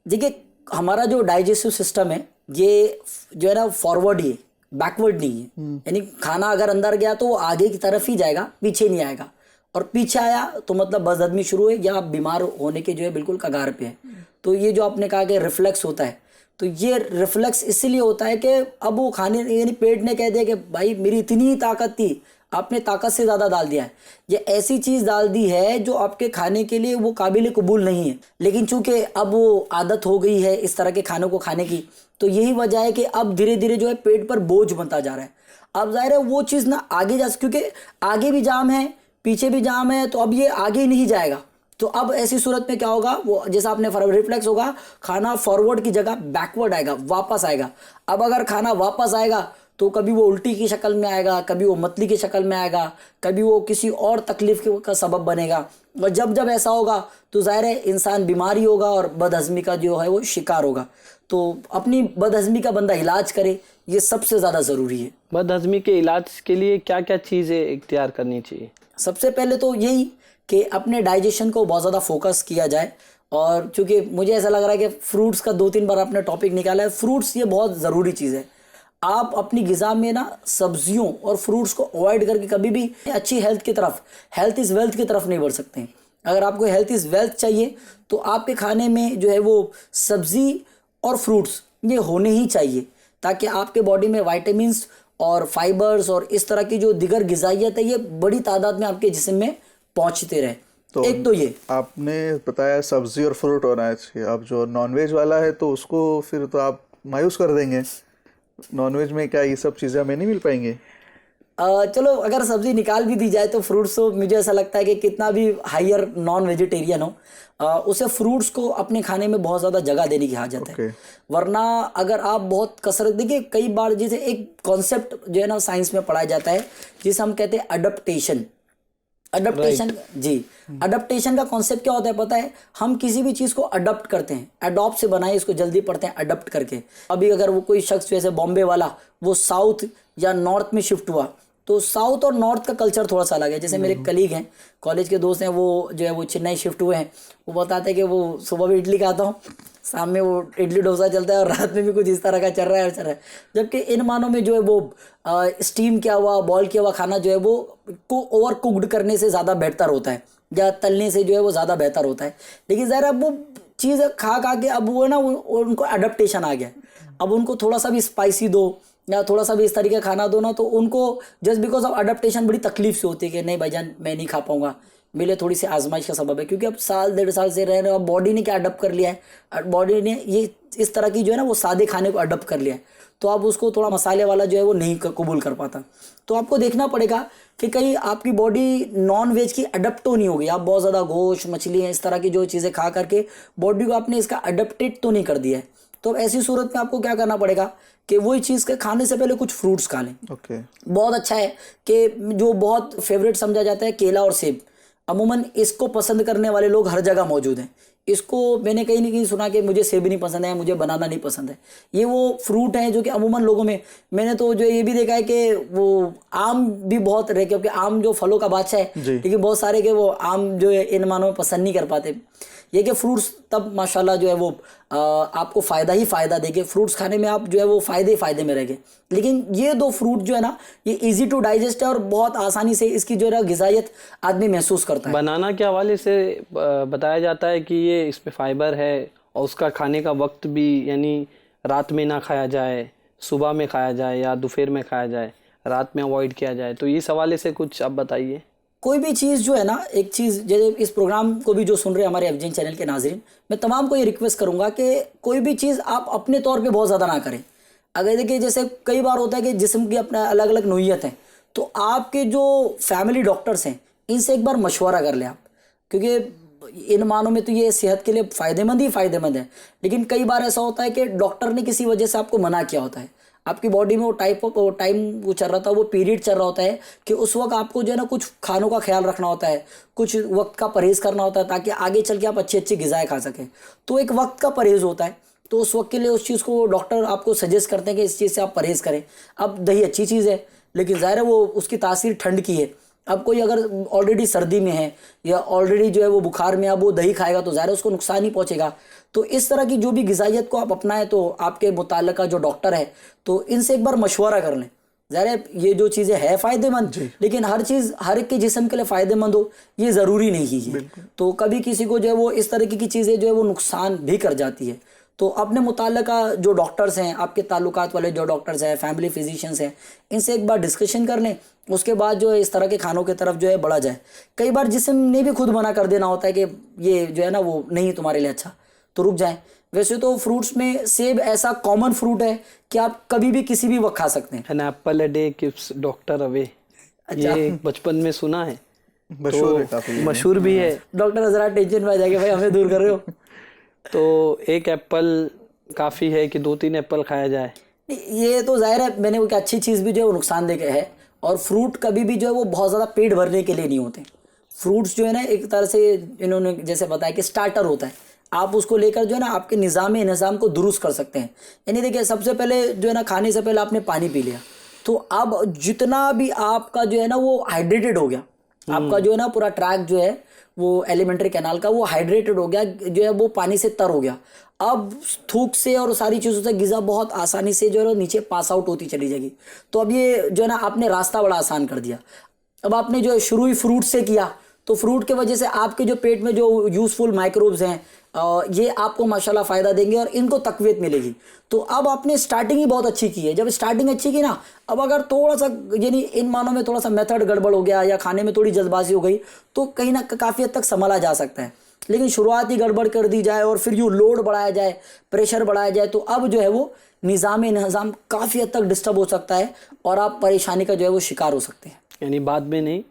देखिए, हमारा जो डाइजेस्टिव सिस्टम है ये जो है ना फॉरवर्ड ही है, बैकवर्ड नहीं है। यानी खाना अगर अंदर गया तो वो आगे की तरफ ही जाएगा, पीछे नहीं आएगा, और पीछे आया तो मतलब बदहजमी शुरू है या आप बीमार होने के जो है बिल्कुल कगार पे है। तो ये जो आपने कहा कि रिफ्लेक्स होता है, तो ये रिफ्लेक्स इसलिए होता है कि अब वो खाने, यानी पेट ने कह दिया कि भाई मेरी इतनी ही ताकत थी, आपने ताकत से ज़्यादा डाल दिया है, ये ऐसी चीज़ डाल दी है जो आपके खाने के लिए वो काबिल कबूल नहीं है। लेकिन चूंकि अब वो आदत हो गई है इस तरह के खानों को खाने की, तो यही वजह है कि अब धीरे धीरे जो है पेट पर बोझ बनता जा रहा है। अब जाहिर है वो चीज़ ना आगे जा, क्योंकि आगे भी जाम है पीछे भी जाम है, तो अब ये आगे नहीं जाएगा। तो अब ऐसी सूरत में क्या होगा, वो जैसा आपने रिफ्लेक्स होगा, खाना फॉरवर्ड की जगह बैकवर्ड आएगा, वापस आएगा। अब अगर खाना वापस आएगा तो कभी वो उल्टी की शक्ल में आएगा, कभी वो मतली की शक्ल में आएगा, कभी वो किसी और तकलीफ का सबब बनेगा। और जब जब ऐसा होगा तो जाहिर है इंसान बीमारी होगा और बदहजमी का जो है वो शिकार होगा। तो अपनी बदहजमी का बंदा इलाज करे, ये सबसे ज़्यादा ज़रूरी है। बदहजमी के इलाज के लिए क्या क्या चीज़ें इख्तियार करनी चाहिए? सबसे पहले तो यही कि अपने डाइजेशन को बहुत ज़्यादा फोकस किया जाए। और चूँकि मुझे ऐसा लग रहा है कि फ्रूट्स का 2-3 बार आपने टॉपिक निकाला है, फ्रूट्स ये बहुत ज़रूरी चीज़ है। आप अपनी ग़िज़ा में ना सब्जियों और फ्रूट्स को अवॉइड करके कभी भी अच्छी हेल्थ की तरफ, हेल्थ इज़ वेल्थ की तरफ नहीं बढ़ सकते हैं। अगर आपको हेल्थ इज़ वेल्थ चाहिए तो आपके खाने में जो है वो सब्ज़ी और फ्रूट्स ये होने ही चाहिए, ताकि आपके बॉडी में वाइटामिन्स और फाइबर्स और इस तरह की जो दिगर ग़िज़ाइयत है ये बड़ी तादाद में आपके जिस्म में पहुँचते रहे। तो एक तो ये आपने बताया सब्जी और फ्रूट होना चाहिए। अब जो नॉनवेज वाला है तो उसको फिर तो आप मायूस कर देंगे, नॉनवेज में क्या ये सब चीज़ें हमें नहीं मिल पाएंगी? चलो, अगर सब्जी निकाल भी दी जाए तो फ्रूट्स, तो मुझे ऐसा लगता है कि कितना भी हायर नॉन वेजिटेरियन हो, उसे फ्रूट्स को अपने खाने में बहुत ज़्यादा जगह देने की हाजत है। वरना अगर आप बहुत कसरत, देखिए कई बार जैसे एक कॉन्सेप्ट जो है ना साइंस में पढ़ाया जाता है जिसे हम कहते हैं अडप्टेशन। जी, अडप्टेशन का कॉन्सेप्ट क्या होता है पता है? हम किसी भी चीज़ को अडप्ट करते हैं, अडॉप्ट से बनाए इसको जल्दी पढ़ते हैं अडप्ट करके। अभी अगर वो कोई शख्स जैसे बॉम्बे वाला वो साउथ या नॉर्थ में शिफ्ट हुआ, तो साउथ और नॉर्थ का कल्चर थोड़ा सा अलग है। जैसे मेरे कलीग हैं, कॉलेज के दोस्त हैं, वो जो है वो चेन्नई शिफ्ट हुए हैं, वो बताते हैं कि वो सुबह भी इडली खाता हूँ, शाम में वो इडली डोसा चलता है, और रात में भी कुछ इस तरह का चल रहा है। जबकि इन मानों में जो है वो स्टीम किया हुआ, बॉयल किया हुआ खाना जो है वो को ओवर कुक्ड करने से ज़्यादा बेहतर होता है, या तलने से जो है वो ज़्यादा बेहतर होता है। लेकिन ज़रा अब वो चीज़ खा के अब वो है ना उनको अडप्टेशन आ गया। अब उनको थोड़ा सा भी स्पाइसी दो या थोड़ा सा भी इस तरीके का खाना दो ना, तो उनको जस्ट बिकॉज ऑफ अडप्टेशन बड़ी तकलीफ से होती है कि नहीं भाईजान मैं नहीं खा पाऊँगा, मेरे लिए थोड़ी सी आजमाइश का सबब है, क्योंकि अब साल 1.5 साल से रह रहे हो, अब बॉडी ने क्या अडप्ट कर लिया है, बॉडी ने ये इस तरह की जो है ना वो सादे खाने को अडप्ट कर लिया है, तो आप उसको थोड़ा मसाले वाला जो है वो नहीं कबूल कर पाता। तो आपको देखना पड़ेगा कि कहीं आपकी बॉडी नॉन वेज की अडप्ट तो नहीं होगी, आप बहुत ज़्यादा गोश्त मछली इस तरह की जो चीज़ें खा करके बॉडी को आपने इसका अडप्टेड तो नहीं कर दिया है। तो अब ऐसी सूरत में आपको क्या करना पड़ेगा कि वही चीज़ के खाने से पहले कुछ फ्रूट्स खा लें। ओके। बहुत अच्छा है कि जो बहुत फेवरेट समझा जाता है केला और सेब, अमूमन इसको पसंद करने वाले लोग हर जगह मौजूद हैं। इसको मैंने कहीं नहीं कहीं सुना कि मुझे सेब नहीं पसंद है, मुझे बनाना नहीं पसंद है। ये वो फ्रूट हैं जो कि अमूमन लोगों में, मैंने तो जो ये भी देखा है कि वो आम भी बहुत रहे, क्योंकि आम जो फलों का बादशाह है, लेकिन बहुत सारे के वो आम जो है इन मानों में पसंद नहीं कर पाते। ये कि फ्रूट्स तब माशाल्लाह जो है वो आपको फ़ायदा ही फ़ायदा देंगे, फ्रूट्स खाने में आप जो है वो फ़ायदे में रहेंगे। लेकिन ये 2 फ्रूट जो है ना ये इजी टू डाइजेस्ट है और बहुत आसानी से इसकी जो है ग़िज़ाइयत आदमी महसूस करता है। बनाना के हवाले से बताया जाता है कि ये इसमें फाइबर है और उसका खाने का वक्त भी, यानी रात में ना खाया जाए, सुबह में खाया जाए या दोपहर में खाया जाए, रात में अवॉइड किया जाए। तो इस हवाले से कुछ आप बताइए। कोई भी चीज़ जो है ना, एक चीज़ जैसे इस प्रोग्राम को भी जो सुन रहे हैं हमारे एफजेन चैनल के नाजरीन, मैं तमाम को ये रिक्वेस्ट करूंगा कि कोई भी चीज़ आप अपने तौर पे बहुत ज़्यादा ना करें। अगर देखिए जैसे कई बार होता है कि जिस्म की अपना अलग अलग नोयत है, तो आपके जो फैमिली डॉक्टर्स हैं इनसे एक बार मशवरा कर लें आप, क्योंकि इन मानों में तो ये सेहत के लिए फ़ायदेमंद ही फ़ायदेमंद है। लेकिन कई बार ऐसा होता है कि डॉक्टर ने किसी वजह से आपको मना किया होता है, आपकी बॉडी में वो टाइम वो चल रहा था, वो पीरियड चल रहा होता है कि उस वक्त आपको जो है ना कुछ खानों का ख्याल रखना होता है, कुछ वक्त का परहेज़ करना होता है ताकि आगे चल के आप अच्छी अच्छी ग़िज़ाएँ खा सकें। तो एक वक्त का परहेज़ होता है, तो उस वक्त के लिए उस चीज़ को डॉक्टर आपको सजेस्ट करते हैं कि इस चीज़ से आप परहेज़ करें। अब दही अच्छी चीज़ है, लेकिन ज़ाहिर है वो उसकी तासीर ठंड की है। अब कोई अगर ऑलरेडी सर्दी में है या ऑलरेडी जो है वो बुखार में, अब वो दही खाएगा तो ज़ाहिर है उसको नुकसान ही पहुँचेगा। तो इस तरह की जो भी ग़िज़ाइयत को आप अपनाएं तो आपके मुताल्लिका जो डॉक्टर है तो इनसे एक बार मशवरा कर लें। ज़ाहिर है ये जो चीज़ें है फ़ायदेमंद, लेकिन हर चीज़ हर एक के जिस्म के लिए फ़ायदेमंद हो ये ज़रूरी नहीं है। तो कभी किसी को जो है वो इस तरह की चीज़ें जो है वो नुकसान भी कर जाती है। तो अपने मुताल्लिका जो डॉक्टर्स हैं, आपके ताल्लुकात वाले जो डॉक्टर्स हैं, फैमिली फिजिशियंस हैं, इनसे एक बार डिस्कशन कर लें, उसके बाद जो है इस तरह के खानों की तरफ जो है बढ़ा जाए। कई बार जिस्म ने भी खुद मना कर देना होता है कि ये जो है ना वो नहीं तुम्हारे लिए अच्छा, तो रुक जाएं। वैसे तो फ्रूट्स में सेब ऐसा कॉमन फ्रूट है कि आप कभी भी किसी भी वक्त खा सकते हैं। An apple a day keeps doctor away, ये बचपन में सुना है, मशहूर है काफी, मशहूर भी है। डॉक्टर हजरात टेंशन में आ जाएंगे, भाई हमें दूर कर रहे हो। तो एक एप्पल काफ़ी है कि 2-3 एप्पल खाया जाए? ये तो जाहिर है मैंने वो कि अच्छी चीज़ भी जो है वो नुकसानदेह है, और फ्रूट कभी भी जो है वो बहुत ज़्यादा पेट भरने के लिए नहीं होते। फ्रूट्स जो है ना एक तरह से इन्होंने जैसे बताया कि स्टार्टर होता है, आप उसको लेकर जो है ना आपके निज़ाम को दुरुस्त कर सकते हैं। यानी देखिए सबसे पहले जो है ना खाने से पहले आपने पानी पी लिया, तो अब जितना भी आपका जो है ना वो हाइड्रेटेड हो गया, आपका जो है ना पूरा ट्रैक जो है वो एलिमेंट्री कैनाल का वो हाइड्रेटेड हो गया, जो है वो पानी से तर हो गया। अब थूक से और सारी चीज़ों से ग़िज़ा बहुत आसानी से जो है नीचे पास आउट होती चली जाएगी। तो अब ये जो है ना आपने रास्ता बड़ा आसान कर दिया। अब आपने जो शुरू ही फ्रूट से किया, तो फ्रूट के वजह से आपके जो पेट में जो यूज़फुल माइक्रोब्स हैं ये आपको माशाल्लाह फ़ायदा देंगे और इनको तक़वियत मिलेगी। तो अब आपने स्टार्टिंग ही बहुत अच्छी की है। जब स्टार्टिंग अच्छी की ना, अब अगर थोड़ा सा यानी इन मानों में थोड़ा सा मेथड गड़बड़ हो गया या खाने में थोड़ी जल्दबाजी हो गई तो कहीं ना काफ़ी हद तक संभाला जा सकता है। लेकिन शुरुआत ही गड़बड़ कर दी जाए और फिर यूँ लोड बढ़ाया जाए, प्रेशर बढ़ाया जाए, तो अब जो है वो निज़ाम काफ़ी हद तक डिस्टर्ब हो सकता है और आप परेशानी का जो है वो शिकार हो सकते हैं। यानी बाद में नहीं,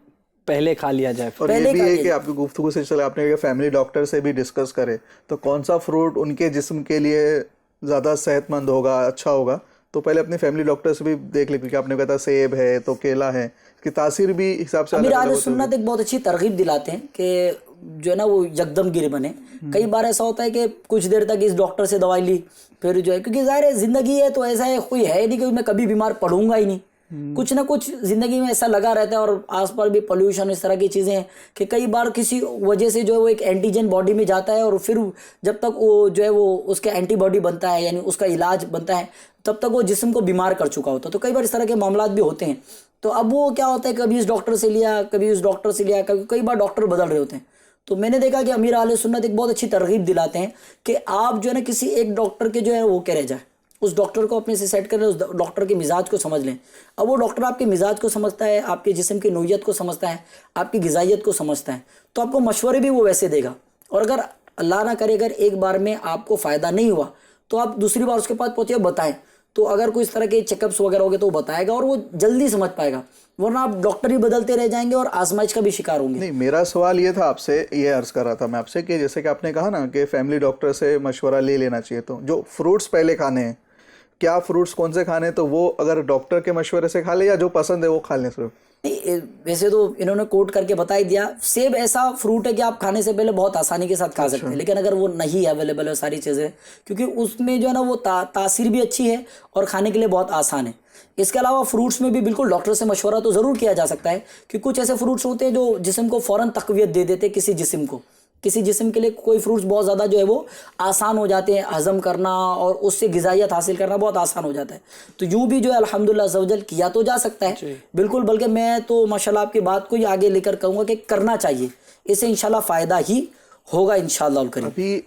पहले खा लिया जाए। और ये भी है कि आपकी गुफ्तगू से चले आपने फैमिली डॉक्टर से भी डिस्कस करे तो कौन सा फ्रूट उनके जिस्म के लिए ज़्यादा सेहतमंद होगा, अच्छा होगा, तो पहले अपने फैमिली डॉक्टर से भी देख ले, क्योंकि आपने कहा था सेब है तो केला है, इसकी तासीर भी हिसाब से अमीर अहले सुन्नत एक बहुत अच्छी तरगीब दिलाते हैं कि जो है ना वो यकदम गिर बने। कई बार ऐसा होता है कि कुछ देर तक इस डॉक्टर से दवाई ली, फिर जो है क्योंकि ज़ाहिर है ज़िंदगी है तो ऐसा है कोई है नहीं कि मैं कभी बीमार पड़ूंगा ही नहीं, कुछ ना कुछ ज़िंदगी में ऐसा लगा रहता है। और आसपास भी पोल्यूशन इस तरह की चीज़ें हैं कि कई बार किसी वजह से जो है वो एक एंटीजन बॉडी में जाता है और फिर जब तक वो जो है वो उसका एंटीबॉडी बनता है यानी उसका इलाज बनता है तब तक वो जिस्म को बीमार कर चुका होता है। तो कई बार इस तरह के मामला भी होते हैं। तो अब वो क्या होता है, कभी इस डॉक्टर से लिया, कभी उस डॉक्टर से लिया, कई बार डॉक्टर बदल रहे होते हैं। तो मैंने देखा कि अमीर अहले सुन्नत एक बहुत अच्छी तरगीब दिलाते हैं कि आप जो है ना किसी एक डॉक्टर के जो है वो करे जाए, उस डॉक्टर को अपने से सेट कर लें, उस डॉक्टर के मिजाज को समझ लें। अब वो डॉक्टर आपके मिजाज को समझता है, आपके जिस्म की नोयत को समझता है, आपकी ग़िज़ाइयत को समझता है, तो आपको मशवरे भी वो वैसे देगा। और अगर अल्लाह ना करे अगर एक बार में आपको फ़ायदा नहीं हुआ तो आप दूसरी बार उसके पास पहुँचे बताएं। तो अगर कोई इस तरह के चेकअप्स वगैरह हो गए तो वो बताएगा और वो जल्दी समझ पाएगा, वरना आप डॉक्टर ही बदलते रह जाएंगे और आजमाइश का भी शिकार होंगे। नहीं, मेरा सवाल ये था आपसे, ये अर्ज कर रहा था मैं आपसे कि जैसे कि आपने कहा ना कि फैमिली डॉक्टर से मशवरा ले लेना चाहिए, तो जो फ्रूट्स पहले खाने हैं, क्या फ्रूट्स कौन से खाने हैं, तो वो अगर डॉक्टर के मशवरे से खा ले या जो पसंद है वो खा लें सिर्फ? नहीं, वैसे तो इन्होंने कोट करके बता ही दिया। सेब ऐसा फ्रूट है कि आप खाने से पहले बहुत आसानी के साथ खा सकते हैं, लेकिन अगर वो नहीं अवेलेबल है सारी चीज़ें, क्योंकि उसमें जो है ना वो तासीर भी अच्छी है और खाने के लिए बहुत आसान है। इसके अलावा फ्रूट्स में भी बिल्कुल डॉक्टर से मशवरा तो ज़रूर किया जा सकता है कि कुछ ऐसे फ्रूट्स होते हैं जो जिस्म को फ़ौरन तक़वियत दे देते हैं। किसी जिस्म के लिए कोई फ्रूट्स बहुत ज़्यादा जो है वो आसान हो जाते हैं हज़म करना और उससे ग़िज़ाइयत हासिल करना बहुत आसान हो जाता है। तो यूँ भी जो है अल्हम्दुलिल्लाह अज़्ज़ा वजल किया तो जा सकता है बिल्कुल, बल्कि मैं तो माशाल्लाह आपकी बात को ही आगे लेकर कहूँगा कि करना चाहिए, इससे इंशाल्लाह फ़ायदा ही होगा इंशाअल्लाह करीम। अभी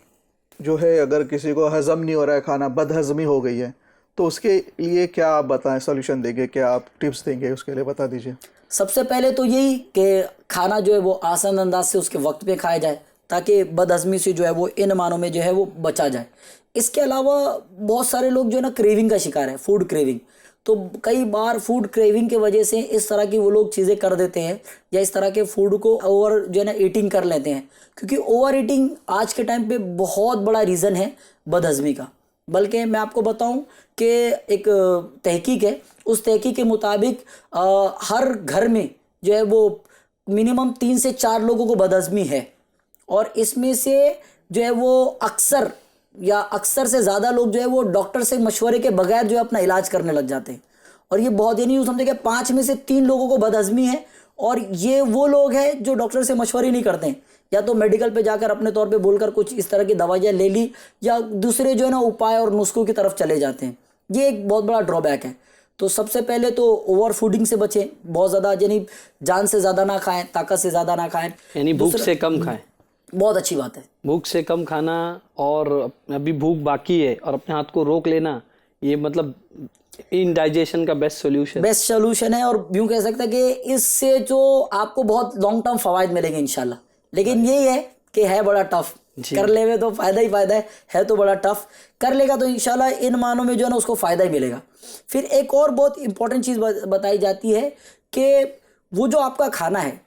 जो है अगर किसी को हज़म नहीं हो रहा है, खाना बदहज़मी हो गई है, तो उसके लिए क्या आप बताएं, सोल्यूशन देंगे, क्या आप टिप्स देंगे, उसके लिए बता दीजिए। सबसे पहले तो यही कि खाना जो है वो आसान अंदाज से उसके वक्त पे खाया जाए ताकि बदहज़मी से जो है वो इन मानों में जो है वो बचा जाए। इसके अलावा बहुत सारे लोग जो है ना क्रेविंग का शिकार है, फूड क्रेविंग। तो कई बार फूड क्रेविंग की वजह से इस तरह की वो लोग चीज़ें कर देते हैं या इस तरह के फूड को ओवर जो है ना ईटिंग कर लेते हैं, क्योंकि ओवर ईटिंग आज के टाइम पे बहुत बड़ा रीज़न है बदहज़मी का। बल्कि मैं आपको बताऊं कि एक तहकीक है, उस तहकीक के मुताबिक हर घर में जो है वो मिनिमम 3 से 4 लोगों को बदहज़मी है, और इसमें से जो है वो अक्सर से ज़्यादा लोग जो है वो डॉक्टर से मशवरे के बगैर जो है अपना इलाज करने लग जाते हैं। और ये बहुत, ये नहीं समझे कि 5 में से 3 लोगों को बदहज़मी है, और ये वो लोग हैं जो डॉक्टर से मशवरे नहीं करते हैं, या तो मेडिकल पे जाकर अपने तौर पे बोलकर कुछ इस तरह की दवाइयाँ ले ली या दूसरे जो है ना उपाय और नुस्खों की तरफ चले जाते हैं। ये एक बहुत बड़ा ड्रॉबैक है। तो सबसे पहले तो ओवर फूडिंग से बचें, बहुत ज़्यादा, यानी जान से ज़्यादा ना खाएं, ताकत से ज़्यादा ना खाएं, यानी भूख से कम खाएं। बहुत अच्छी बात है, भूख से कम खाना, और अभी भूख बाकी है और अपने हाथ को रोक लेना, ये मतलब इनडाइजेशन का बेस्ट सोल्यूशन है। और यूँ कह सकते हैं कि इससे जो आपको बहुत लॉन्ग टर्म फ़वाइद मिलेंगे इंशाल्लाह। लेकिन यही है कि है बड़ा टफ, कर लेवे तो फ़ायदा ही फ़ायदा है तो बड़ा टफ, कर लेगा तो इंशाल्लाह इन मानों में जो है ना उसको फ़ायदा ही मिलेगा। फिर एक और बहुत इंपॉर्टेंट चीज़ बताई जाती है कि वो जो आपका खाना है,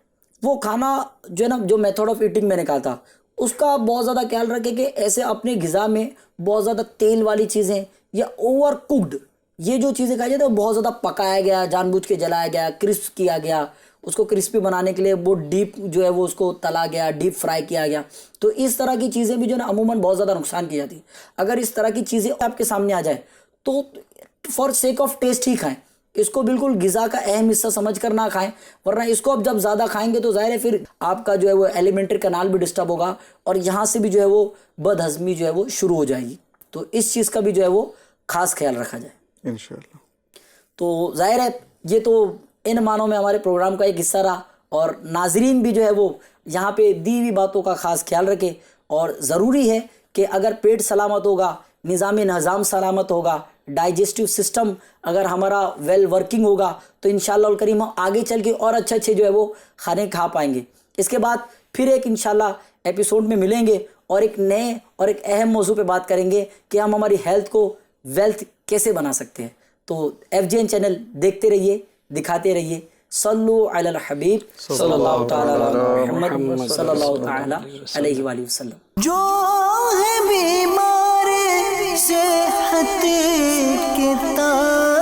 वो खाना जो है ना, जो मेथड ऑफ ईटिंग मैंने कहा था, उसका बहुत ज़्यादा ख्याल रखें कि ऐसे अपने ग़िज़ा में बहुत ज़्यादा तेल वाली चीज़ें या ओवर कुक्ड ये जो चीज़ें खाई जाती है, बहुत ज़्यादा पकाया गया, जानबूझ के जलाया गया, क्रिस्प किया गया, उसको क्रिस्पी बनाने के लिए वो डीप जो है वो उसको तला गया, डीप फ्राई किया गया। तो इस तरह की चीज़ें भी जो है ना अमूमन बहुत ज़्यादा नुकसान की जाती है। अगर इस तरह की चीज़ें आपके सामने आ जाए तो फॉर सेक ऑफ टेस्ट ही खाएं, इसको बिल्कुल ग़िज़ा का अहम हिस्सा समझ कर ना खाएं, वरना इसको अब जब ज़्यादा खाएंगे तो ज़ाहिर है फिर आपका जो है वो एलिमेंट्री कनाल भी डिस्टर्ब होगा और यहाँ से भी जो है वो बदहज़मी जो है वो शुरू हो जाएगी। तो इस चीज़ का भी जो है वो ख़ास ख्याल रखा जाए इंशाल्लाह। तो ज़ाहिर है ये तो इन मानों में हमारे प्रोग्राम का एक हिस्सा रहा, और नाजरीन भी जो है वो यहाँ पे दी हुई बातों का ख़ास ख्याल रखें। और ज़रूरी है कि अगर पेट सलामत होगा, निज़ाम सलामत होगा, डाइजेस्टिव सिस्टम अगर हमारा वेल वर्किंग होगा, तो इंशाअल्लाह करीम हम आगे चल के और अच्छे जो है वो खाने खा पाएंगे। इसके बाद फिर एक इंशाअल्लाह एपिसोड में मिलेंगे और एक नए और एक अहम मौजू पे बात करेंगे कि हम हमारी हेल्थ को वेल्थ कैसे बना सकते हैं। तो FGN चैनल देखते रहिए, दिखाते रहिए। सल्लु अलल हबीब सल्लल्लाहु ताला अलैहि मुहम्मद सल्लल्लाहु ताला अलैहि वसल्लम। जो है बीमार सेहत के ताज